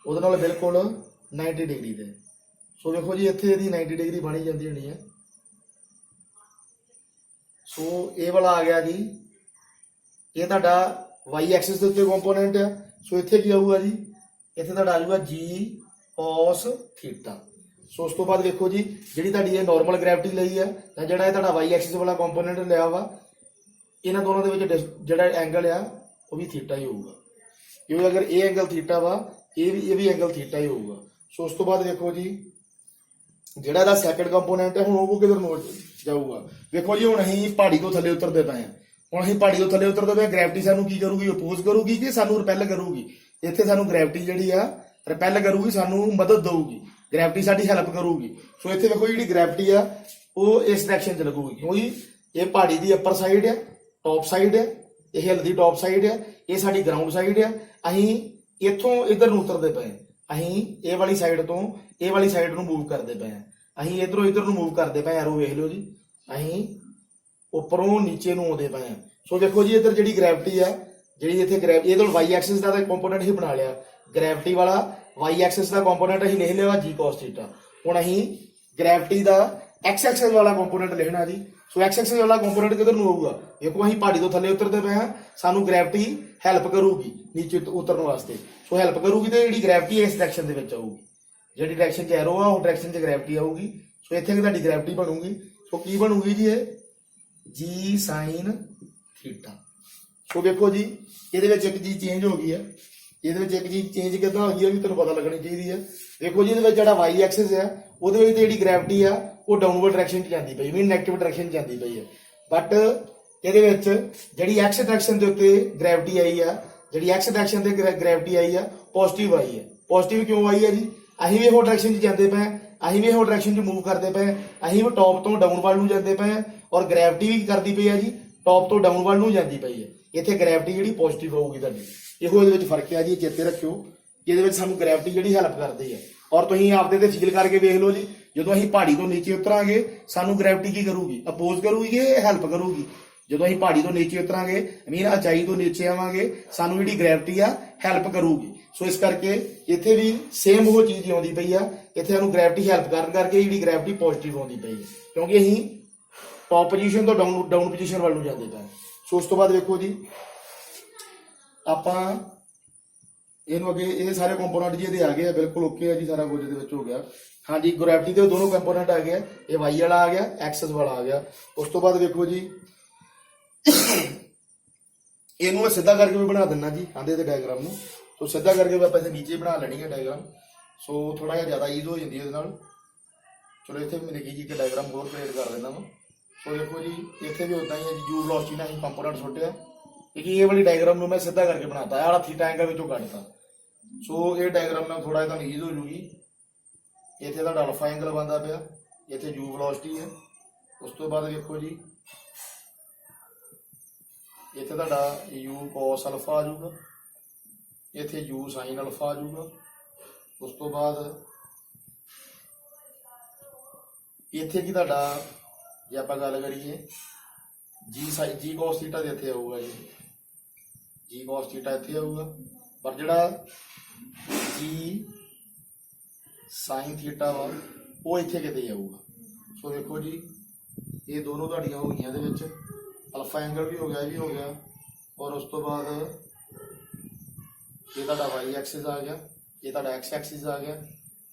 ਉਹਦੇ ਨਾਲ ਬਿਲਕੁਲ 90 ਡਿਗਰੀ ਤੇ। ਸੋ ਵੇਖੋ ਜੀ, ਇੱਥੇ ਇਹਦੀ 90 ਡਿਗਰੀ ਬਣੀ ਜਾਂਦੀ ਹੋਣੀ ਹੈ। ਸੋ ਇਹ ਵਾਲਾ ਆ ਗਿਆ ਜੀ, ਇਹ ਤੁਹਾਡਾ y ਐਕਸਿਸ ਦੇ ਉੱਤੇ ਕੰਪੋਨੈਂਟ ਆ। ਸੋ ਇੱਥੇ ਕੀ ਆਊਗਾ ਜੀ, ਇੱਥੇ ਤੁਹਾਡਾ ਆ ਜਾਊਗਾ g cos ਥੀਟਾ। ਸੋ ਉਸ ਤੋਂ ਬਾਅਦ ਵੇਖੋ ਜੀ, ਜਿਹੜੀ ਤੁਹਾਡੀ ਇਹ ਨਾਰਮਲ ਗ੍ਰੈਵਿਟੀ ਲਈ ਆ ਜਾਂ ਜਿਹੜਾ ਇਹ ਤੁਹਾਡਾ y ਐਕਸਿਸ ਵਾਲਾ ਕੰਪੋਨੈਂਟ ਲਿਆ ਵਾ, ਇਹਨਾਂ ਦੋਨਾਂ ਦੇ ਵਿੱਚ ਜਿਹੜਾ ਐਂਗਲ ਆ ਉਹ ਵੀ ਥੀਟਾ ਹੀ ਹੋਊਗਾ, ਕਿਉਂਕਿ ਅਗਰ ਇਹ ਐਂਗਲ ਥੀਟਾ ਵਾ, ਇਹ ਵੀ ਐਂਗਲ ਥੀਟਾ ਹੀ ਹੋਊਗਾ। ਸੋ ਉਸ ਤੋਂ ਬਾਅਦ ਵੇਖੋ ਜੀ, ਜਿਹੜਾ ਇਹਦਾ ਸੈਕੰਡ ਕੰਪੋਨੈਂਟ ਹੈ ਹੁਣ ਉਹ ਕਿਧਰ ਨੂੰ ਜਾਊਗਾ। ਵੇਖੋ ਜੀ, ਹੁਣ ਅਸੀਂ ਪਹਾੜੀ ਤੋਂ ਥੱਲੇ ਉਤਰਦੇ ਪਏ ਹਾਂ। ਹੁਣ ਅਸੀਂ ਪਹਾੜੀ ਤੋਂ ਥੱਲੇ ਉਤਰਦੇ ਪਏ, ਗ੍ਰੈਵਿਟੀ ਸਾਨੂੰ ਕੀ ਕਰੂਗੀ, ਅਪੋਜ਼ ਕਰੂਗੀ ਕਿ ਸਾਨੂੰ ਰਿਪੈਲ ਕਰੂਗੀ। ਇੱਥੇ ਸਾਨੂੰ ਗ੍ਰੈਵਿਟੀ ਜਿਹੜੀ ਆ ਰਿਪੈਲ ਕਰੂਗੀ, ਸਾਨੂੰ ਮਦਦ ਦਊਗੀ, ਗ੍ਰੈਵਿਟੀ ਸਾਡੀ ਹੈਲਪ ਕਰੂਗੀ। ਸੋ ਇੱਥੇ ਵੇਖੋ, ਜਿਹੜੀ ਗ੍ਰੈਵਿਟੀ ਆ ਉਹ ਇਸ ਡਾਇਰੈਕਸ਼ਨ 'ਚ ਲੱਗੂਗੀ, ਕਿਉਂਕਿ ਇਹ ਪਹਾੜੀ ਦੀ ਅੱਪਰ ਸਾਈਡ ਆ, ਟੌਪ ਸਾਈਡ ਆ, ਇਹ ਹਿੱਲ ਦੀ ਟੌਪ ਸਾਈਡ ਆ, ਇਹ ਸਾਡੀ ਗਰਾਊਂਡ ਸਾਈਡ ਆ। ਅਸੀਂ ਇੱਥੋਂ ਇੱਧਰ ਨੂੰ ਉਤਰਦੇ ਪਏ, ਅਸੀਂ ਇਹ ਵਾਲੀ ਸਾਈਡ ਤੋਂ ਇਹ ਵਾਲੀ ਸਾਈਡ ਨੂੰ ਮੂਵ ਕਰਦੇ ਪਏ, ਅਸੀਂ ਇੱਧਰੋਂ ਇੱਧਰ ਨੂੰ ਮੂਵ ਕਰਦੇ ਪਏ। ਐਰੋ ਵੇਖ ਲਓ ਜੀ, ਅਸੀਂ ਉੱਪਰੋਂ ਨੀਚੇ ਨੂੰ ਆਉਂਦੇ ਪਏ। ਸੋ ਦੇਖੋ ਜੀ, ਇੱਧਰ ਜਿਹੜੀ ਗ੍ਰੈਵਿਟੀ ਆ, ਜਿਹੜੀ ਇੱਥੇ ਇਹ ਤਾਂ y ਐਕਸਿਸ ਦਾ ਕੰਪੋਨੈਂਟ ਹੀ ਬਣਾ ਲਿਆ, ਗ੍ਰੈਵਿਟੀ ਵਾਲਾ y ਐਕਸਿਸ ਦਾ ਕੰਪੋਨੈਂਟ ਅਸੀਂ ਲਿਖ ਲਿਆ ਵਾ g cos ਥੀਟਾ। ਹੁਣ ਅਸੀਂ ਗ੍ਰੈਵਿਟੀ ਦਾ x ਐਕਸਿਸ ਵਾਲਾ ਕੰਪੋਨੈਂਟ ਲਿਖਣਾ ਜੀ। ਸੋ x ਐਕਸਿਸ ਵਾਲਾ ਕੰਪੋਨੈਂਟ ਕਿੱਧਰ ਨੂੰ ਆਊਗਾ, ਦੇਖੋ ਅਸੀਂ ਪਹਾੜੀ ਤੋਂ ਥੱਲੇ ਉਤਰਦੇ ਪਏ ਹਾਂ, ਸਾਨੂੰ ਗ੍ਰੈਵਿਟੀ ਹੈਲਪ ਕਰੂਗੀ ਨੀਚੇ ਉਤਰਨ ਵਾਸਤੇ। ਸੋ ਹੈਲਪ ਕਰੂਗੀ ਤੇ ਜਿਹੜੀ ਗ੍ਰੈਵਿਟੀ ਇਸ ਡਾਇਰੈਕਸ਼ਨ ਦੇ ਵਿੱਚ ਆਊਗੀ, ਜਿਹੜੀ ਡਾਇਰੈਕਸ਼ਨ 'ਚ ਐਰੋ ਆ ਉਹ ਡਾਇਰੈਕਸ਼ਨ 'ਚ ਗ੍ਰੈਵਿਟੀ ਆਊਗੀ। ਸੋ ਇੱਥੇ ਤੁਹਾਡੀ ਗ੍ਰੈਵਿਟੀ ਬਣੂਗੀ। ਸੋ ਕੀ ਬਣੂਗੀ ਜੀ, ਇਹ g sin ਥੀਟਾ। ਸੋ ਦੇਖੋ ਜੀ, ਇਹਦੇ ਵਿੱਚ ਇੱਕ ਚੀਜ਼ ਚੇਂਜ ਹੋ ਗਈ ਹੈ, ਇਹਦੇ ਵਿੱਚ ਇੱਕ ਚੀਜ਼ ਚੇਂਜ ਕਿੱਦਾਂ ਹੋ ਗਈ ਹੈ ਵੀ ਤੁਹਾਨੂੰ ਪਤਾ ਲੱਗਣੀ ਚਾਹੀਦੀ ਹੈ। ਦੇਖੋ ਜੀ, ਇਹਦੇ ਵਿੱਚ ਜਿਹੜਾ y ਐਕਸਿਸ ਆ ਉਹਦੇ ਵਿੱਚ ਜਿਹੜੀ ਗ੍ਰੈਵਿਟੀ ਆ ਉਹ ਡਾਊਨਵਰਡ ਡਾਇਰੈਕਸ਼ਨ 'ਚ ਜਾਂਦੀ ਪਈ, ਮੀਨ ਨੈਗੇਟਿਵ ਡਾਇਰੈਕਸ਼ਨ 'ਚ ਜਾਂਦੀ ਪਈ ਹੈ। ਬਟ ਇਹਦੇ ਵਿੱਚ ਜਿਹੜੀ x ਡਾਇਰੈਕਸ਼ਨ ਦੇ ਉੱਤੇ ਗ੍ਰੈਵਿਟੀ ਆਈ ਆ ਜਿਹੜੀ ਐਕਸ ਡਾਇਰੈਕਸ਼ਨ ਤੇ ਗ੍ਰੈਵਿਟੀ ਆਈ ਆ ਪੋਜ਼ਿਟਿਵ ਆਈ ਹੈ। ਪੋਜ਼ਿਟਿਵ ਕਿਉਂ ਆਈ ਹੈ ਜੀ? ਅਸੀਂ ਵੀ ਇਹੋ ਡਾਇਰੈਕਸ਼ਨ 'ਚ ਜਾਂਦੇ ਪਏ, ਅਸੀਂ ਵੀ ਇਹੋ ਡਾਇਰੈਕਸ਼ਨ 'ਚ ਮੂਵ ਕਰਦੇ ਪਏ, ਅਸੀਂ ਵੀ ਟੌਪ ਤੋਂ ਡਾਊਨ ਵੱਲ ਨੂੰ ਜਾਂਦੇ ਪਏ ਔਰ ਗ੍ਰੈਵਿਟੀ ਵੀ ਕਰਦੀ ਪਈ ਆ ਜੀ, ਟੌਪ ਤੋਂ ਡਾਊਨ ਵੱਲ ਨੂੰ ਜਾਂਦੀ ਪਈ ਹੈ। ਇੱਥੇ ਗ੍ਰੈਵਿਟੀ ਜਿਹੜੀ ਪੋਜ਼ਿਟਿਵ ਹੋਊਗੀ ਤੁਹਾਡੀ, ਇਹੋ ਇਹਦੇ ਵਿੱਚ ਫਰਕ ਆ ਜੀ, ਚੇਤੇ ਰੱਖਿਓ ਕਿ ਇਹਦੇ ਵਿੱਚ ਸਾਨੂੰ ਗ੍ਰੈਵਿਟੀ ਜਿਹੜੀ ਹੈਲਪ ਕਰਦੀ ਹੈ। ਔਰ ਤੁਸੀਂ ਆਪਦੇ ਤੇ ਫੀਲ ਕਰਕੇ ਵੇਖ ਲਓ ਜੀ, ਜਦੋਂ ਅਸੀਂ ਪਹਾੜੀ ਤੋਂ ਨੀਚੇ ਉਤਰਾਂਗੇ ਸਾਨੂੰ ਗ੍ਰੈਵਿਟੀ ਕੀ ਕਰੂਗੀ? ਅਪੋਜ਼ ਕਰੂਗੀ ਕਿ ਹੈਲਪ ਕਰੂਗੀ? ਜਦੋਂ ਅਸੀਂ ਪਹਾੜੀ ਤੋਂ ਨੀਚੇ ਉਤਰਾਂਗੇ ਮੀਨ ਉਚਾਈ ਤੋਂ ਨੀਚੇ ਆਵਾਂਗੇ ਸਾਨੂੰ ਜਿਹੜੀ ਗ੍ਰੈਵਿਟੀ ਆ ਹੈਲਪ ਕਰੂਗੀ। ਸੋ ਇਸ ਕਰਕੇ ਇੱਥੇ ਵੀ ਸੇਮ ਉਹ ਚੀਜ਼ ਆਉਂਦੀ ਪਈ ਆ, ਇੱਥੇ ਸਾਨੂੰ ਗ੍ਰੈਵਿਟੀ ਹੈਲਪ ਕਰਨ ਕਰਕੇ ਜਿਹੜੀ ਗ੍ਰੈਵਿਟੀ ਪੋਜ਼ਿਟਿਵ ਆਉਂਦੀ ਪਈ ਹੈ, ਕਿਉਂਕਿ ਅਸੀਂ ਟੌਪ ਪੋਜੀਸ਼ਨ ਤੋਂ ਡਾਊਨ ਪੋਜੀਸ਼ਨ ਵੱਲ ਨੂੰ ਜਾਂਦੇ ਪਏ। ਸੋ ਉਸ ਤੋਂ ਬਾਅਦ ਵੇਖੋ ਜੀ, ਆਪਾਂ ਇਹਨੂੰ ਅੱਗੇ ਇਹ ਸਾਰੇ ਕੰਪੋਨੈਂਟ ਜੀ ਇਹਦੇ ਆ ਗਏ ਆ, ਬਿਲਕੁਲ ਓਕੇ ਆ ਜੀ, ਸਾਰਾ ਕੁਝ ਇਹਦੇ ਵਿੱਚ ਹੋ ਗਿਆ। ਹਾਂਜੀ, ਗ੍ਰੈਵਿਟੀ ਦੇ ਦੋਨੋਂ ਕੰਪੋਨੈਂਟ ਆ ਗਏ, ਇਹ ਵਾਈ ਵਾਲਾ ਆ ਗਿਆ, ਐਕਸਸ ਵਾਲਾ ਆ ਗਿਆ। ਉਸ ਤੋਂ ਬਾਅਦ ਵੇਖੋ ਜੀ, ਇਹਨੂੰ ਮੈਂ ਸਿੱਧਾ ਕਰਕੇ ਵੀ ਬਣਾ ਦਿੰਦਾ ਜੀ, ਆਂਦੇ ਤੇ ਡਾਇਗਰਾਮ ਨੂੰ। ਸੋ ਸਿੱਧਾ ਕਰਕੇ ਵੀ ਆਪਾਂ ਇੱਥੇ ਨੀਚੇ ਬਣਾ ਲੈਣੀ ਹੈ ਡਾਇਗਰਾਮ, ਸੋ ਥੋੜਾ ਜਿਹਾ ਜ਼ਿਆਦਾ ਈਜ਼ ਹੋ ਜਾਂਦੀ ਹੈ ਇਹਦੇ ਨਾਲ। ਚਲੋ ਇੱਥੇ ਮੈਂ ਲਿਖੀ ਜੀ ਕਿ ਡਾਇਗਰਾਮ ਹੋਰ ਕ੍ਰੀਏਟ ਕਰ ਦਿੰਦਾ ਵਾ। ਸੋ ਦੇਖੋ ਜੀ, ਇੱਥੇ ਵੀ ਉਦਾਂ ਹੀ ਹੈ ਜੀ, ਯੂ ਵੈਲੋਸਿਟੀ ਨਾਲ ਅਸੀਂ ਕੰਪੋਨੈਂਟ ਸੁੱਟਿਆ, ਕਿਉਂਕਿ ਇਹ ਵਾਲੀ ਡਾਇਗਰਾਮ ਨੂੰ ਮੈਂ ਸਿੱਧਾ ਕਰਕੇ ਬਣਾਤਾ, ਇਹ ਵਾਲਾ ਥੀਟਾ ਐਂਗਲ ਵਿੱਚੋਂ ਕੱਢਤਾ। ਸੋ ਇਹ ਡਾਇਗਰਾਮ ਨਾਲ ਥੋੜਾ ਜਿਹਾ ਈਜ਼ ਹੋ ਜੂਗੀ। ਇੱਥੇ ਤੁਹਾਡਾ ਅਲਫਾ ਐਂਗਲ ਬਣਦਾ ਪਿਆ, ਇੱਥੇ ਯੂ ਵੈਲੋਸਿਟੀ ਹੈ। ਉਸ ਤੋਂ ਬਾਅਦ ਵੇਖੋ ਜੀ, ਇੱਥੇ ਤੁਹਾਡਾ ਯੂ ਕੋਸ ਅਲਫਾ ਆ ਜਾਊਗਾ, ਇੱਥੇ ਯੂ ਸਾਈਨ ਅਲਫਾ ਆ ਜਾਊਗਾ। ਉਸ ਤੋਂ ਬਾਅਦ ਇੱਥੇ ਕੀ ਤੁਹਾਡਾ, ਜੇ ਆਪਾਂ ਗੱਲ ਕਰੀਏ ਜੀ ਕੋਸ ਥੀਟਾ ਦੇ ਇੱਥੇ ਆਊਗਾ ਜੀ ਕੋਸ ਥੀਟਾ ਇੱਥੇ ਆਊਗਾ, ਪਰ ਜਿਹੜਾ ਜੀ ਸਾਈਨ ਥੀਟਾ ਵਾ ਉਹ ਇੱਥੇ ਕਿਤੇ ਆਊਗਾ। ਸੋ ਦੇਖੋ ਜੀ, ਇਹ ਦੋਨੋਂ ਤੁਹਾਡੀਆਂ ਹੋ ਗਈਆਂ ਇਹਦੇ ਵਿੱਚ, ਅਲਫਾ ਐਂਗਲ ਵੀ ਹੋ ਗਿਆ, ਇਹ ਵੀ ਹੋ ਗਿਆ। ਔਰ ਉਸ ਤੋਂ ਬਾਅਦ ਇਹ ਤੁਹਾਡਾ ਵਾਈ ਐਕਸਿਸ ਆ ਗਿਆ, ਇਹ ਤੁਹਾਡਾ ਐਕਸ ਐਕਸਿਸ ਆ ਗਿਆ।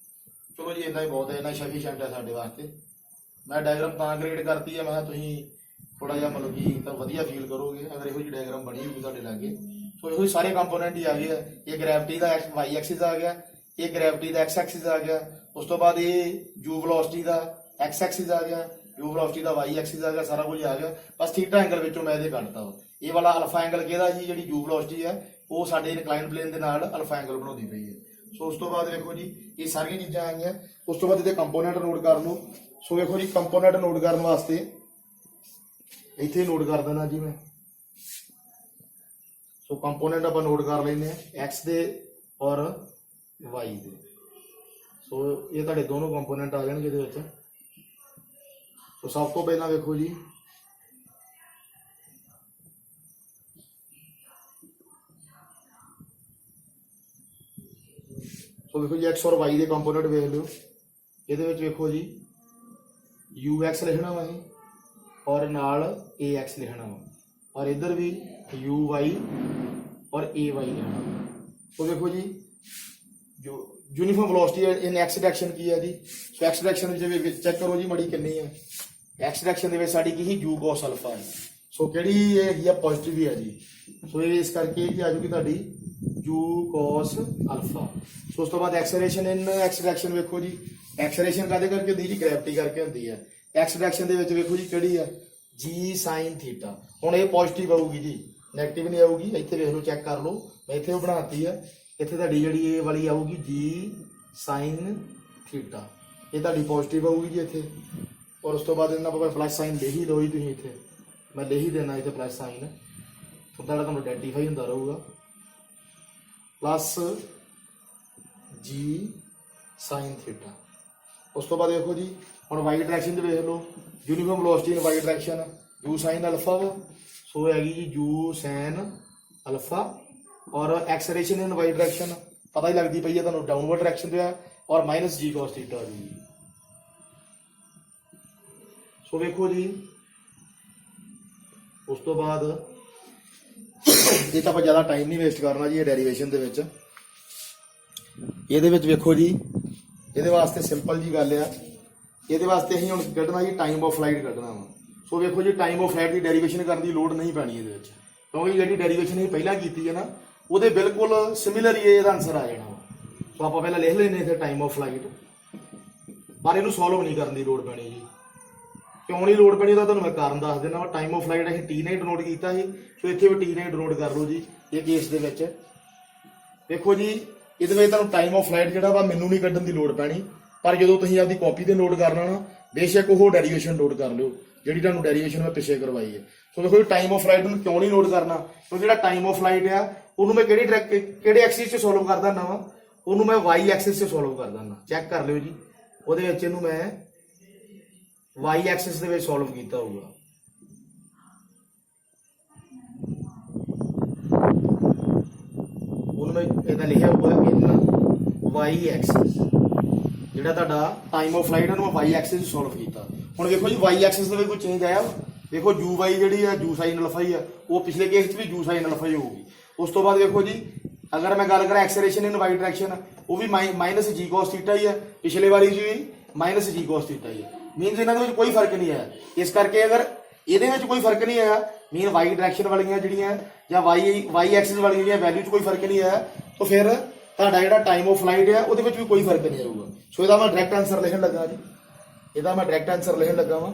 ਚਲੋ ਜੀ, ਇੱਦਾਂ ਹੀ ਬਹੁਤ ਹੈ, ਇੰਨਾ ਸਫੀਸ਼ੀਐਂਟ ਹੈ ਸਾਡੇ ਵਾਸਤੇ। ਮੈਂ ਡਾਇਗਰਾਮ ਤਾਂ ਕ੍ਰੀਏਟ ਕਰਤੀ ਹੈ, ਮੈਂ ਕਿਹਾ ਤੁਸੀਂ ਥੋੜਾ ਜਿਹਾ ਮਤਲਬ ਕਿ ਤਾਂ ਵਧੀਆ ਫੀਲ ਕਰੋਗੇ ਅਗਰ ਇਹੋ ਜਿਹੀ ਡਾਇਗਰਾਮ ਬਣੀ ਹੋਊਗੀ ਤੁਹਾਡੇ ਲਾਗੇ। ਸੋ ਇਹੋ ਸਾਰੇ ਕੰਪੋਨੈਂਟ ਹੀ ਆ ਗਏ ਆ। ਇਹ ਗ੍ਰੈਵਿਟੀ ਦਾ ਵਾਈ ਐਕਸਿਸ ਆ ਗਿਆ, ਇਹ ਗ੍ਰੈਵਿਟੀ ਦਾ ਐਕਸ ਐਕਸਿਸ ਆ ਗਿਆ। ਉਸ ਤੋਂ ਬਾਅਦ ਇਹ ਯੂ ਵੈਲੋਸਿਟੀ ਦਾ ਐਕਸ ਐਕਸਿਸ ਆ ਗਿਆ, ਯੂ ਵੈਲੋਸਿਟੀ ਦਾ ਵਾਈ ਐਕਸਿਸ ਆ ਗਿਆ, ਸਾਰਾ ਕੁਝ ਆ ਗਿਆ। ਬਸ ਥੀਟਾ ਐਂਗਲ ਵਿੱਚੋਂ ਮੈਂ ਇਹਦੇ ਕੱਢਤਾ ਵਾ। ਇਹ ਵਾਲਾ ਅਲਫਾ ਐਂਗਲ ਕਿਹਦਾ ਜੀ? ਜਿਹੜੀ ਯੂ ਵੈਲੋਸਿਟੀ ਹੈ ਉਹ ਸਾਡੇ ਇਨਕਲਾਈਨਡ ਪਲੇਨ ਦੇ ਨਾਲ ਅਲਫਾ ਐਂਗਲ ਬਣਾਉਂਦੀ ਪਈ ਹੈ। ਸੋ ਉਸ ਤੋਂ ਬਾਅਦ ਵੇਖੋ ਜੀ, ਇਹ ਸਾਰੀਆਂ ਚੀਜ਼ਾਂ ਆਈਆਂ। ਉਸ ਤੋਂ ਬਾਅਦ ਇਹਦੇ ਕੰਪੋਨੈਂਟ ਨੋਟ ਕਰ ਲਓ। ਸੋ ਵੇਖੋ ਜੀ, ਕੰਪੋਨੈਂਟ ਨੋਟ ਕਰਨ ਵਾਸਤੇ ਇੱਥੇ ਨੋਟ ਕਰ ਦੇਣਾ ਜੀ ਮੈਂ। ਸੋ ਕੰਪੋਨੈਂਟ ਆਪਾਂ ਨੋਟ ਕਰ ਲੈਂਦੇ ਆ, ਐਕਸ ਦੇ ਔਰ ਵਾਈ ਦੇ। ਸੋ ਇਹ ਤੁਹਾਡੇ ਦੋਨੋਂ ਕੰਪੋਨੈਂਟ ਆ ਜਾਣਗੇ ਇਹਦੇ ਵਿੱਚ। ਸੋ ਸਭ ਤੋਂ ਪਹਿਲਾਂ ਵੇਖੋ ਜੀ, ਸੋ ਵੇਖੋ ਜੀ, ਐਕਸ ਔਰ ਵਾਈ ਦੇ ਕੰਪੋਨੈਂਟ ਵੇਖ ਲਿਓ। ਇਹਦੇ ਵਿੱਚ ਵੇਖੋ ਜੀ, ਯੂ ਐਕਸ ਲਿਖਣਾ ਵਾ ਜੀ ਔਰ ਨਾਲ ਏ ਐਕਸ ਲਿਖਣਾ ਵਾ, ਔਰ ਇੱਧਰ ਵੀ ਯੂ ਵਾਈ ਔਰ ਏ ਵਾਈ ਲਿਖਣਾ ਵਾ। ਸੋ ਵੇਖੋ ਜੀ, ਜੋ ਯੂਨੀਫਾਰਮ ਵੈਲੋਸਿਟੀ ਇਨ ਐਕਸ ਡਾਇਰੈਕਸ਼ਨ ਕੀ ਹੈ ਜੀ? ਸੋ ਐਕਸ ਡਾਇਰੈਕਸ਼ਨ ਦੇ ਵਿੱਚ ਚੈੱਕ ਕਰੋ ਜੀ, ਮੜੀ ਕਿੰਨੀ ਹੈ। ਐਕਸ ਡਾਇਰੈਕਸ਼ਨ ਦੇ ਵਿੱਚ ਸਾਡੀ ਕੀ ਸੀ? ਯੂ ਕੋਸ ਅਲਫਾ ਹੈ। ਸੋ ਕਿਹੜੀ ਇਹ ਹੈਗੀ ਆ? ਪੋਜ਼ਿਟਿਵ ਹੀ ਹੈ ਜੀ। ਸੋ ਇਹ ਇਸ ਕਰਕੇ ਕੀ ਆ ਜੂਗੀ ਤੁਹਾਡੀ ਯੂ ਕੋਸ ਅਲਫਾ। ਸੋ ਉਸ ਤੋਂ ਬਾਅਦ ਐਕਸਲਰੇਸ਼ਨ ਇਨ ਐਕਸ ਡਾਇਰੈਕਸ਼ਨ ਵੇਖੋ ਜੀ, ਐਕਸਲਰੇਸ਼ਨ ਕਾਹਦੇ ਕਰਕੇ ਹੁੰਦੀ ਜੀ? ਗ੍ਰੈਵਿਟੀ ਕਰਕੇ ਹੁੰਦੀ ਹੈ। ਐਕਸ ਡਾਇਰੈਕਸ਼ਨ ਦੇ ਵਿੱਚ ਵੇਖੋ ਜੀ ਕਿਹੜੀ ਆ? ਜੀ ਸਾਈਨ ਥੀਟਾ। ਹੁਣ ਇਹ ਪੋਜ਼ਿਟਿਵ ਆਊਗੀ ਜੀ, ਨੈਗੇਟਿਵ ਨਹੀਂ ਆਊਗੀ। ਇੱਥੇ ਵੇਖ ਲਓ, ਚੈੱਕ ਕਰ ਲਓ, ਮੈਂ ਇੱਥੇ ਉਹ ਬਣਾਤੀ ਆ। ਇੱਥੇ ਤੁਹਾਡੀ ਜਿਹੜੀ ਇਹ ਵਾਲੀ ਆਊਗੀ ਜੀ ਸਾਈਨ ਥੀਟਾ, ਇਹ ਤੁਹਾਡੀ ਪੋਜ਼ਿਟਿਵ ਆਊਗੀ ਜੀ ਇੱਥੇ। ਔਰ ਉਸ ਤੋਂ ਬਾਅਦ ਇਹਨਾਂ ਆਪਾਂ ਪਲੱਸ ਸਾਈਨ ਲੈ ਹੀ ਲਓ ਜੀ ਤੁਸੀਂ, ਇੱਥੇ ਮੈਂ ਲੈ ਹੀ ਦੇਣਾ ਇੱਥੇ ਪਲੱਸ ਸਾਈਨ, ਤੁਹਾਡਾ ਤੁਹਾਨੂੰ ਆਈਡੈਂਟੀਫਾਈ ਹੁੰਦਾ ਰਹੂਗਾ। ਪਲੱਸ ਜੀ ਸਾਈਨ ਥੀਟਾ। ਉਸ ਤੋਂ ਬਾਅਦ ਦੇਖੋ ਜੀ, ਹੁਣ ਵਾਈ ਡਾਇਰੈਕਸ਼ਨ 'ਚ ਵੇਖ ਲਓ, uniform velocity in Y direction U sine alpha ਵਾ। ਸੋ ਹੈਗੀ ਜੀ ਯੂ ਸਾਈਨ ਅਲਫਾ। ਔਰ ਐਕਸਲਰੇਸ਼ਨ ਇਨ ਵਾਈ ਡਾਇਰੈਕਸ਼ਨ ਪਤਾ ਹੀ ਲੱਗਦੀ ਪਈ ਹੈ ਤੁਹਾਨੂੰ, ਡਾਊਨਵਰਡ ਡਾਇਰੈਕਸ਼ਨ ਤੇ ਆ, ਔਰ ਮਾਈਨਸ ਜੀ ਕੋਸ ਥੀਟਾ ਆ ਜੀ। ਸੋ ਵੇਖੋ ਜੀ, ਉਸ ਤੋਂ ਬਾਅਦ ਇਹ ਤਾਂ ਆਪਾਂ ਜ਼ਿਆਦਾ ਟਾਈਮ ਨਹੀਂ ਵੇਸਟ ਕਰਨਾ ਜੀ ਇਹ ਡੈਰੀਵੇਸ਼ਨ ਦੇ ਵਿੱਚ। ਇਹਦੇ ਵਿੱਚ ਵੇਖੋ ਜੀ, ਇਹਦੇ ਵਾਸਤੇ ਸਿੰਪਲ ਜੀ ਗੱਲ ਆ, ਇਹਦੇ ਵਾਸਤੇ ਅਸੀਂ ਹੁਣ ਕੱਢਣਾ ਜੀ ਟਾਈਮ ਆਫ ਫਲਾਈਟ ਕੱਢਣਾ ਵਾ। ਸੋ ਵੇਖੋ ਜੀ, ਟਾਈਮ ਆਫ ਫਲਾਈਟ ਦੀ ਡੈਰੀਵੇਸ਼ਨ ਕਰਨ ਦੀ ਲੋੜ ਨਹੀਂ ਪੈਣੀ ਇਹਦੇ ਵਿੱਚ, ਕਿਉਂਕਿ ਜਿਹੜੀ ਡੈਰੀਵੇਸ਼ਨ ਅਸੀਂ ਪਹਿਲਾਂ ਕੀਤੀ ਹੈ ਨਾ ਉਹਦੇ ਬਿਲਕੁਲ ਸਿਮਿਲਰ ਹੀ ਇਹਦਾ ਆਨਸਰ ਆ ਜਾਣਾ ਵਾ। ਸੋ ਆਪਾਂ ਪਹਿਲਾਂ ਲਿਖ ਲੈਂਦੇ ਇੱਥੇ ਟਾਈਮ ਆਫ ਫਲਾਈਟ, ਪਰ ਇਹਨੂੰ ਸੋਲਵ ਨਹੀਂ ਕਰਨ ਦੀ ਲੋੜ ਪੈਣੀ ਜੀ, क्यों नहीं लोड पैनी ਉਹਦਾ ਤੁਹਾਨੂੰ मैं कारण दस देना। टाइम ऑफ फ्लाइट ਅਸੀਂ टी ਨਾਲ ਡਿਨੋਟ ਕੀਤਾ ਸੀ, सो ਇੱਥੇ भी टी ਨਾਲ ਡਿਨੋਟ कर लो जी। ਇਹ ਕੇਸ ਦੇ ਵਿੱਚ देखो जी ਇਹਦੇ ਵਿੱਚ ਤੁਹਾਨੂੰ टाइम ऑफ फ्लाइट ਜਿਹੜਾ ਵਾ ਮੈਨੂੰ ਨਹੀਂ ਕੱਢਣ ਦੀ ਲੋੜ ਪੈਣੀ, पर ਜਦੋਂ ਤੁਸੀਂ ਆਪਦੀ ਕਾਪੀ ਤੇ ਨੋਟ ਕਰਨਾ ਨਾ बेशक ਉਹ ਡੈਰੀਵੇਸ਼ਨ ਨੋਟ ਕਰ ਲਿਓ ਜਿਹੜੀ ਤੁਹਾਨੂੰ ਡੈਰੀਵੇਸ਼ਨ ਮੈਂ ਪਿੱਛੇ ਕਰਵਾਈ ਹੈ। ਸੋ ਦੇਖੋ टाइम ऑफ फ्लाइट ਨੂੰ ਕਿਉਂ ਨਹੀਂ ਨੋਟ ਕਰਨਾ, ਕਿਉਂਕਿ ਜਿਹੜਾ टाइम ऑफ फ्लाइट ਆ ਉਹਨੂੰ ਮੈਂ ਕਿਹੜੇ ਐਕਸਿਸ 'ਚ ਸੋਲਵ ਕਰਦਾ ਨਾ ਵਾ, ਉਹਨੂੰ ਮੈਂ y ਐਕਸਿਸ 'ਚ ਸੋਲਵ ਕਰਦਾ ਨਾ। ਚੈੱਕ ਕਰ ਲਿਓ ਜੀ, ਉਹਦੇ ਵਿੱਚ ਇਹਨੂੰ ਮੈਂ y ਐਕਸਿਸ ਦੇ ਵਿੱਚ ਸੋਲਵ ਕੀਤਾ ਹੋਊਗਾ। ਉਹਨੂੰ ਮੈਂ ਇਹਦਾ ਲਿਖਿਆ ਹੋਊਗਾ ਇਨ y ਐਕਸਿਸ, ਜਿਹੜਾ ਤੁਹਾਡਾ ਟਾਈਮ ਆਫ ਫਲਾਈਟ ਉਹਨੂੰ ਮੈਂ y ਐਕਸਿਸ ਸੋਲਵ ਕੀਤਾ। ਹੁਣ ਦੇਖੋ ਜੀ y ਐਕਸਿਸ ਦੇ ਵਿੱਚ ਕੋਈ ਚੇਂਜ ਆਇਆ, ਦੇਖੋ u y ਜਿਹੜੀ ਆ u sin ਅਲਫਾ ਹੀ ਆ, ਉਹ ਪਿਛਲੇ ਕੇਸ 'ਚ ਵੀ u sin ਅਲਫਾ ਹੀ ਹੋਊਗੀ। ਉਸ ਤੋਂ ਬਾਅਦ ਦੇਖੋ ਜੀ अगर मैं गल करा एक्सेलरेशन इन वाई डायरेक्शन, वो भी माइनस जी कॉस थीटा ही है, पिछले बारी जी माइनस जी कॉस थीटा ही है। मीनस इन्होंने कोई फर्क नहीं आया, इस करके अगर ये कोई फर्क नहीं आया मीन वाई डायरेक्शन वाली जड़ियाँ या वाई एक्सिस वाली वैल्यू कोई फर्क नहीं आया, तो फिर ਤੁਹਾਡਾ ਜਿਹੜਾ टाइम ऑफ फ्लाइट है ਉਹਦੇ ਵਿੱਚ भी कोई फर्क नहीं आऊगा। सो ਇਹਦਾ मैं डायरेक्ट आंसर लिखन लगा जी, ਇਹਦਾ मैं डायरेक्ट आंसर लिखन लगा वा।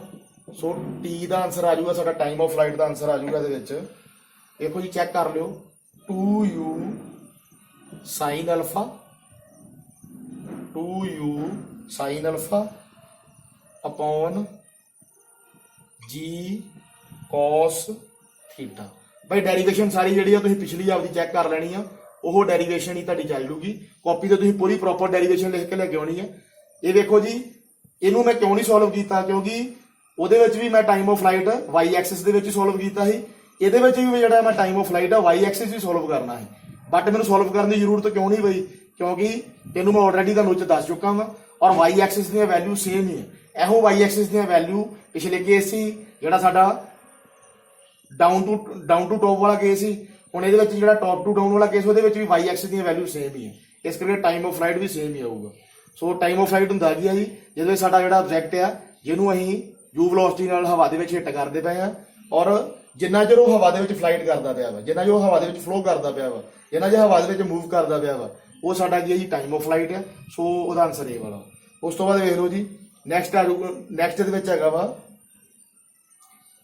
सो टी ਦਾ आंसर आ जाऊगा, ਸਾਡਾ टाइम ऑफ फ्लाइट ਦਾ आंसर आ जाऊगा ਇਹਦੇ ਵਿੱਚ। देखो जी चेक कर लियो 2u sin alpha 2u sin alpha upon g cos theta. भाई डेरिवेशन सारी जी पिछली आपकी चेक कर लेनी है, वो डेरिवेशन ही तुहाडी चल जूगी। कॉपी तो पूरी प्रॉपर डेरिवेशन लिख के लेके आनी है। ये देखो जी इनू मैं क्यों नहीं सॉल्व किया, क्योंकि ਉਹਦੇ ਵਿੱਚ ਵੀ मैं time of flight Y axis ਦੇ ਵਿੱਚ सॉल्व किया ਸੀ, ਇਹਦੇ ਵਿੱਚ ਵੀ ਜਿਹੜਾ मैं time of flight Y axis भी सॉल्व करना है। बट मैं सॉल्व करने की जरूरत क्यों नहीं पई, क्योंकि तेनों मैं ऑलरेडी तुहानूं दस चुका वा और वाई एक्सिस दी वैल्यू सेम ही है। ਇਹੋ वाई एक्सिस दी वैल्यू पिछले केस ਸੀ ਜਿਹੜਾ ਸਾਡਾ डाउन टू टॉप वाला केस ਸੀ, ਹੁਣ ਇਹਦੇ ਵਿੱਚ ਜਿਹੜਾ टॉप टू डाउन वाला केस ਉਹਦੇ ਵਿੱਚ ਵੀ वाई एक्सिस दी वैल्यू सेम ही है, इस करके टाइम ऑफ फ्लाइट भी सेम ही आऊगा। सो टाइम ऑफ फ्लाइट ਹੁੰਦਾ ਕੀ ਆ ਜੀ, ਜਦੋਂ ਸਾਡਾ ਜਿਹੜਾ ਆਬਜੈਕਟ ਆ ਜਿਹਨੂੰ ਅਸੀਂ ਯੂ ਵੈਲੋਸਿਟੀ ਨਾਲ ਹਵਾ ਦੇ ਵਿੱਚ ਹਿੱਟ ਕਰਦੇ ਪਏ ਆ, ਔਰ ਜਿੰਨਾ ਚਿਰ ਉਹ ਹਵਾ ਦੇ ਵਿੱਚ ਫਲਾਈਟ ਕਰਦਾ ਪਿਆ ਵਾ, ਜਿੰਨਾ ਜੋ ਹਵਾ ਦੇ ਵਿੱਚ ਫਲੋ ਕਰਦਾ ਪਿਆ ਵਾ, ਜਿੰਨਾ ਜੇ ਹਵਾ ਦੇ ਵਿੱਚ ਮੂਵ ਕਰਦਾ ਪਿਆ ਵਾ, ਉਹ ਸਾਡਾ ਕੀ ਹੈ ਜੀ ਟਾਈਮ ਆਫ ਫਲਾਈਟ ਆ। ਸੋ ਉਹਦਾ ਆਨਸਰ ਇਹ ਵਾਲਾ। ਉਸ ਤੋਂ ਬਾਅਦ ਵੇਖ ਲਓ ਜੀ ਨੈਕਸਟ ਆ ਜਾਊਗਾ, ਨੈਕਸਟ ਦੇ ਵਿੱਚ ਹੈਗਾ ਵਾ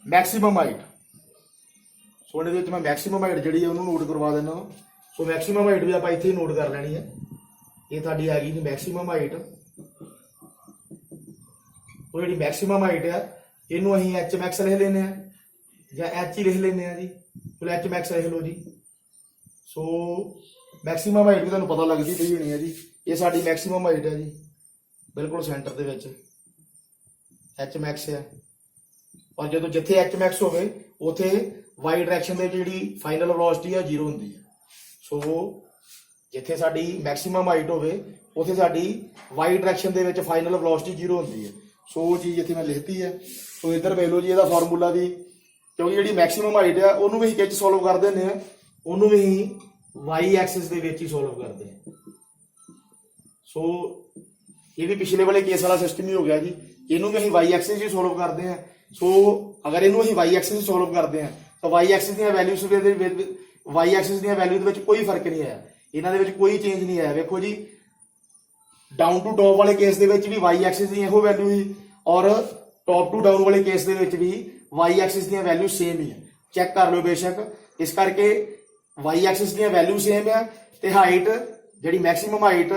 ਮੈਕਸਿਮਮ ਹਾਈਟ। ਸੋ ਇਹਦੇ ਵਿੱਚ ਮੈਂ ਮੈਕਸਿਮਮ ਹਾਈਟ ਜਿਹੜੀ ਹੈ ਉਹਨੂੰ ਨੋਟ ਕਰਵਾ ਦਿੰਦਾ। ਸੋ ਮੈਕਸਿਮਮ ਹਾਈਟ ਵੀ ਆਪਾਂ ਇੱਥੇ ਹੀ ਨੋਟ ਕਰ ਲੈਣੀ ਹੈ। ਇਹ ਤੁਹਾਡੀ ਆ ਗਈ ਜੀ ਮੈਕਸਿਮਮ ਹਾਈਟ। ਉਹ ਜਿਹੜੀ ਮੈਕਸਿਮਮ ਹਾਈਟ ਆ ਇਹਨੂੰ ਅਸੀਂ ਐਚ ਮੈਕਸ ਲਿਖ ਲੈਂਦੇ ਆ ਜਾਂ ਐਚ ਹੀ ਲਿਖ ਲੈਂਦੇ ਆ ਜੀ। ਚਲੋ ਐਚ ਮੈਕਸ ਲਿਖ ਲਓ ਜੀ। ਸੋ ਮੈਕਸਿਮਮ ਹਾਈਟ ਵੀ ਤੁਹਾਨੂੰ ਪਤਾ ਲੱਗਦੀ ਪਈ ਹੋਣੀ ਹੈ ਜੀ, ਇਹ ਸਾਡੀ ਮੈਕਸਿਮਮ ਹਾਈਟ ਹੈ ਜੀ, ਬਿਲਕੁਲ ਸੈਂਟਰ ਦੇ ਵਿੱਚ ਐਚ ਮੈਕਸ ਹੈ। ਔਰ ਜਦੋਂ ਜਿੱਥੇ ਐਚ ਮੈਕਸ ਹੋਵੇ ਉਥੇ ਵਾਈ ਡਾਇਰੈਕਸ਼ਨ ਦੇ ਜਿਹੜੀ ਫਾਈਨਲ ਵੈਲੋਸਿਟੀ ਆ 0 ਹੁੰਦੀ ਹੈ। ਸੋ ਜਿੱਥੇ ਸਾਡੀ ਮੈਕਸਿਮਮ ਹਾਈਟ ਹੋਵੇ ਉਥੇ ਸਾਡੀ ਵਾਈ ਡਾਇਰੈਕਸ਼ਨ ਦੇ ਵਿੱਚ ਫਾਈਨਲ ਵੈਲੋਸਿਟੀ 0 ਹੁੰਦੀ ਹੈ। ਸੋ ਉਹ ਚੀਜ਼ ਇੱਥੇ ਮੈਂ ਲਿਖਤੀ ਹੈ। ਸੋ ਇੱਧਰ ਵੇਖ ਲਓ ਜੀ ਇਹਦਾ ਫਾਰਮੂਲਾ ਵੀ, ਕਿਉਂਕਿ ਜਿਹੜੀ ਮੈਕਸਿਮਮ ਹਾਈਟ ਆ ਉਹਨੂੰ ਵੀ ਅਸੀਂ ਕਿੱਚ ਸੋਲਵ ਕਰ ਦਿੰਦੇ ਆ, ਉਹਨੂੰ ਵੀ ਅਸੀਂ ਵਾਈ ਐਕਸਿਸ ਦੇ ਵਿੱਚ ਹੀ ਸੋਲਵ ਕਰਦੇ ਆ। ਸੋ ਇਹ ਵੀ ਪਿਛਲੇ ਵਾਲੇ ਕੇਸ ਵਾਲਾ ਸਿਸਟਮ ਹੀ ਹੋ ਗਿਆ ਜੀ, ਇਹਨੂੰ ਵੀ ਅਸੀਂ ਵਾਈ ਐਕਸਿਸ ਹੀ ਸੋਲਵ ਕਰਦੇ ਆ। ਸੋ ਅਗਰ ਇਹਨੂੰ ਅਸੀਂ ਵਾਈ ਐਕਸਿਸ ਸੋਲਵ ਕਰਦੇ ਆ ਤਾਂ ਵਾਈ ਐਕਸਿਸ ਦੀਆਂ ਵੈਲਿਊਜ਼ ਦੇ ਵਾਈ ਐਕਸਿਸ ਦੀਆਂ ਵੈਲਿਊ ਦੇ ਵਿੱਚ ਕੋਈ ਫਰਕ ਨਹੀਂ ਆਇਆ, ਇਹਨਾਂ ਦੇ ਵਿੱਚ ਕੋਈ ਚੇਂਜ ਨਹੀਂ ਆਇਆ। ਵੇਖੋ ਜੀ ਡਾਊਨ ਟੂ ਟੌਪ ਵਾਲੇ ਕੇਸ ਦੇ ਵਿੱਚ ਵੀ ਵਾਈ ਐਕਸਿਸ ਦੀ ਇਹੋ ਵੈਲਿਊ ਸੀ, ਔਰ ਟੌਪ ਟੂ ਡਾਊਨ ਵਾਲੇ ਕੇਸ ਦੇ ਵਿੱਚ ਵੀ ਵਾਈ ਐਕਸਿਸ ਦੀਆਂ ਵੈਲਿਊ ਸੇਮ ਹੀ ਹੈ। ਚੈੱਕ ਕਰ ਲਓ ਬੇਸ਼ੱਕ। ਇਸ ਕਰਕੇ ਵਾਈ ਐਕਸਿਸ ਦੀਆਂ ਵੈਲਿਊ ਸੇਮ ਆ ਤੇ ਹਾਈਟ ਜਿਹੜੀ ਮੈਕਸਿਮਮ ਹਾਈਟ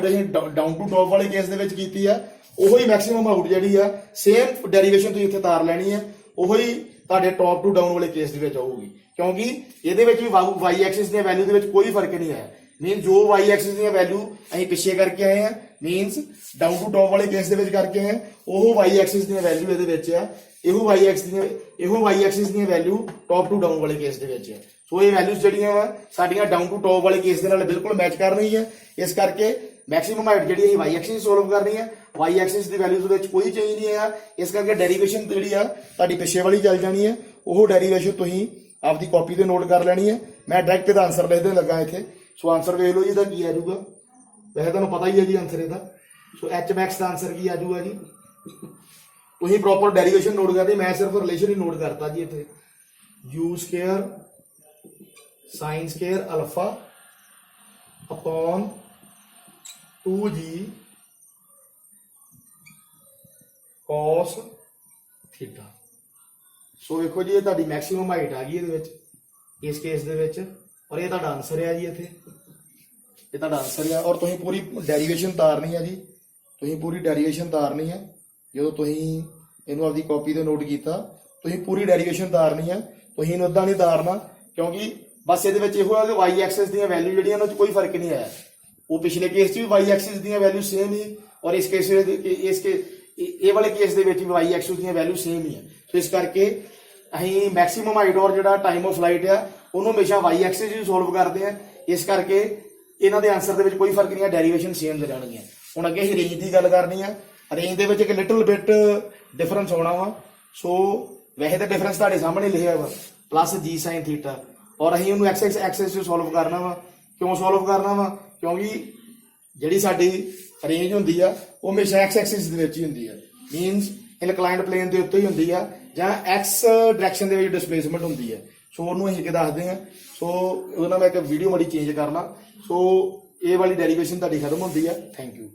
ਅਸੀਂ ਡਾਊਨ ਟੂ ਟੌਪ ਵਾਲੇ ਕੇਸ ਦੇ ਵਿੱਚ ਕੀਤੀ ਆ, ਉਹੋ ਹੀ ਮੈਕਸਿਮਮ ਹਾਈਟ ਜਿਹੜੀ ਆ ਸੇਮ ਡੈਰੀਵੇਸ਼ਨ ਤੁਸੀਂ ਇੱਥੇ ਤਾਰ ਲੈਣੀ ਹੈ, ਉਹੋ ਹੀ ਤੁਹਾਡੇ ਟੌਪ ਟੂ ਡਾਊਨ ਵਾਲੇ ਕੇਸ ਦੇ ਵਿੱਚ ਆਊਗੀ। ਕਿਉਂਕਿ ਇਹਦੇ ਵਿੱਚ ਵੀ ਵਾਈ ਐਕਸਿਸ ਦੀਆਂ ਵੈਲਿਊ ਦੇ ਵਿੱਚ ਕੋਈ ਫਰਕ ਨਹੀਂ ਆਇਆ। मीन जो वाई एक्सिस दी वैल्यू असीं पिछे करके आए हैं, मीनस डाउन टू टॉप वाले केस दे विच करके आए हैं, वो वाई एक्सिस दी वैल्यू इहदे विच आ, इहो वाई एक्सिस दी वैल्यू टॉप टू डाउन वाले केस दे विच है। सो ये वैल्यूज जिहड़ियां वा साडीआं डाउन टू टॉप वाले केस दे नाल बिल्कुल मैच कर रही है। इस करके मैक्सिमम हाइट जिहड़ी असीं वाई एक्सिस सोल्व करनी है, वाई एक्सिस दी वैल्यूज दे विच कोई चेंज नहीं आया। इस करके डेरिवेशन जिहड़ी आ तुहाडी पिछे वाली चल जानी है, वो डेरिवेशन तुसीं आपदी कॉपी ते नोट कर लैनी है। मैं डायरेक्ट इहदा आंसर लिख देण लगा इत्थे। सो आंसर वेख लो जी ਇਹਦਾ ਕੀ ਆ ਜਾਊਗਾ, ਵੈਸੇ ਤੁਹਾਨੂੰ ਪਤਾ ਹੀ ਹੈ ਜੀ ਆਂਸਰ ਇਹਦਾ। ਸੋ ਐਚ ਮੈਕਸ ਦਾ ਆਂਸਰ ਕੀ ਆ ਜਾਊਗਾ ਜੀ, ਤੁਸੀਂ ਪ੍ਰੋਪਰ ਡੈਰੀਵੇਸ਼ਨ ਨੋਟ ਕਰਦੇ, ਮੈਂ ਸਿਰਫ ਰਿਲੇਸ਼ਨ ਹੀ ਨੋਟ ਕਰਤਾ ਜੀ ਇੱਥੇ। U square sine square alpha upon 2g cos theta. So ਵੇਖੋ ਜੀ ਇਹ ਤੁਹਾਡੀ ਮੈਕਸਿਮਮ ਹਾਈਟ ਆ ਗਈ ਇਹਦੇ ਵਿੱਚ, ਇਸ ਕੇਸ ਦੇ ਵਿੱਚ, ਔਰ ਇਹ ਤੁਹਾਡਾ ਆਨਸਰ ਹੈ ਜੀ ਇੱਥੇ, ਇਹ ਤੁਹਾਡਾ ਆਨਸਰ ਆ। ਔਰ ਤੁਸੀਂ ਪੂਰੀ ਡੈਰੀਵੇਸ਼ਨ ਤਾਰਨੀ ਹੈ ਜੀ, ਤੁਸੀਂ ਪੂਰੀ ਡੈਰੀਵੇਸ਼ਨ ਤਾਰਨੀ ਹੈ। ਜਦੋਂ ਤੁਸੀਂ ਇਹਨੂੰ ਆਪਦੀ ਕਾਪੀ ਤੇ ਨੋਟ ਕੀਤਾ, ਤੁਸੀਂ ਪੂਰੀ ਡੈਰੀਵੇਸ਼ਨ ਤਾਰਨੀ ਹੈ, ਤੁਸੀਂ ਇਹਨੂੰ ਅੱਧਾ ਨਹੀਂ ਤਾਰਨਾ, ਕਿਉਂਕਿ ਬਸ ਇਹਦੇ ਵਿੱਚ ਇਹੋ ਹੈ ਕਿ ਵਾਈ ਐਕਸਿਸ ਦੀਆਂ ਵੈਲਿਊ ਜਿਹੜੀਆਂ ਉਹਨਾਂ 'ਚ ਕੋਈ ਫਰਕ ਨਹੀਂ ਆਇਆ। ਉਹ ਪਿਛਲੇ ਕੇਸ 'ਚ ਵੀ ਵਾਈ ਐਕਸਿਸ ਦੀਆਂ ਵੈਲਿਊ ਸੇਮ ਹੀ, ਔਰ ਇਸ ਕੇਸ ਇਹ ਵਾਲੇ ਕੇਸ ਦੇ ਵਿੱਚ ਵੀ ਵਾਈ ਐਕਸਿਸ ਦੀਆਂ ਵੈਲਿਊ ਸੇਮ ਹੀ ਹੈ। ਸੋ ਇਸ ਕਰਕੇ ਅਸੀਂ ਮੈਕਸਿਮਮ ਹਾਈਟ ਔਰ ਜਿਹੜਾ ਟਾਈਮ ਆਫ ਫਲਾਈਟ ਆ ਉਹਨੂੰ ਹਮੇਸ਼ਾ ਵਾਈ ਐਕਸਿਸ ਹੀ ਸੋਲਵ ਕਰਦੇ ਆ। ਇਸ ਕਰਕੇ ਇਹਨਾਂ ਦੇ ਆਨਸਰ ਦੇ ਵਿੱਚ ਕੋਈ ਫਰਕ ਨਹੀਂ ਹੈ, ਡੈਰੀਵੇਸ਼ਨ ਸੇਮ ਦੇ ਰਹਿਣਗੀਆਂ। ਹੁਣ ਅੱਗੇ ਅਸੀਂ ਰੇਂਜ ਦੀ ਗੱਲ ਕਰਨੀ ਆ। ਰੇਂਜ ਦੇ ਵਿੱਚ ਇੱਕ ਲਿਟਲ ਬਿਟ ਡਿਫਰੈਂਸ ਆਉਣਾ ਵਾ। ਸੋ ਵੈਸੇ ਤਾਂ ਡਿਫਰੈਂਸ ਤੁਹਾਡੇ ਸਾਹਮਣੇ ਲਿਖਿਆ ਵਾ ਪਲੱਸ ਜੀ ਸਾਈਨ ਥੀਟਾ, ਔਰ ਅਸੀਂ ਉਹਨੂੰ ਐਕਸ ਐਕਸਿਸ 'ਚ ਸੋਲਵ ਕਰਨਾ ਵਾ। ਕਿਉਂ ਸੋਲਵ ਕਰਨਾ ਵਾ? ਕਿਉਂਕਿ ਜਿਹੜੀ ਸਾਡੀ ਰੇਂਜ ਹੁੰਦੀ ਆ ਉਹ ਹਮੇਸ਼ਾ ਐਕਸ ਐਕਸਿਸ ਦੇ ਵਿੱਚ ਹੀ ਹੁੰਦੀ ਆ, ਮੀਨਸ ਇਨਕਲਾਈਨਡ ਪਲੇਨ ਦੇ ਉੱਤੇ ਹੀ ਹੁੰਦੀ ਆ, ਜਾਂ ਐਕਸ ਡਾਇਰੈਕਸ਼ਨ ਦੇ ਵਿੱਚ ਡਿਸਪਲੇਸਮੈਂਟ ਹੁੰਦੀ ਆ। ਸੋ ਉਹਨੂੰ ਅਸੀਂ ਕਿ ਦੱਸਦੇ ਆ। ਸੋ ਉਹਦੇ ਨਾਲ ਮੈਂ ਇੱਕ ਵੀਡੀਓ ਮਾੜੀ ਚੇਂਜ ਕਰਨਾ। ਸੋ ਇਹ ਵਾਲੀ ਡੈਰੀਵੇਸ਼ਨ ਤੁਹਾਡੀ ਖਤਮ ਹੁੰਦੀ ਆ। Thank you.